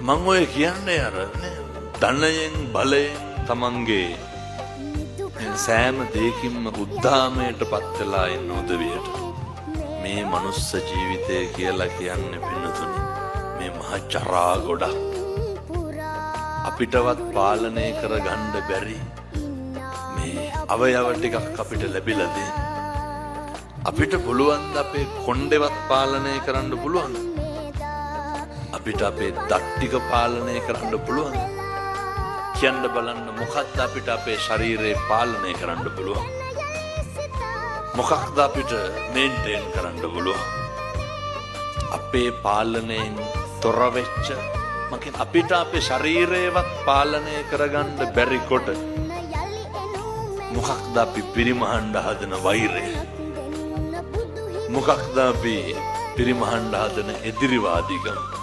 මං ඔය කියන්නේ අර ධනයෙන් බලයෙන් තමන්ගේ සෑම දෙයකින්ම උද්දාමයට පත් වෙලා ඉන්න උදවියට මේ මනුස්ස ජීවිතය කියලා කියන්නේ පින්නතුනි මේ මහ ජරා ගොඩක් අපිටවත් පාලනය කරගන්න බැරි මේ අවයව ටිකක් අපිට ලැබිලා දෙන්න අපිට පුළුවන් අපේ කොණ්ඩේවත් පාලනය කරන්න පුළුවන් අපිට අපේ දත් ටික පාලනය කරන්න පුළුවන් කියන්න බලන්න මොකක්ද අපිට අපේ ශරීරේ පාලනය කරන්න පුළුවන් මොකක්ද අපිට මේන්ටේන් කරන්න පුළුවන් අපේ පාලනයෙන් තොර වෙච්ච මකින් අපිට අපේ ශරීරයවත් පාලනය කරගන්න බැරි කොට මොකක්ද අපි පිරිමහන්න හදන වෛරය මොකක්ද අපි පිරිමහන්න හදන එදිරිවාදීකම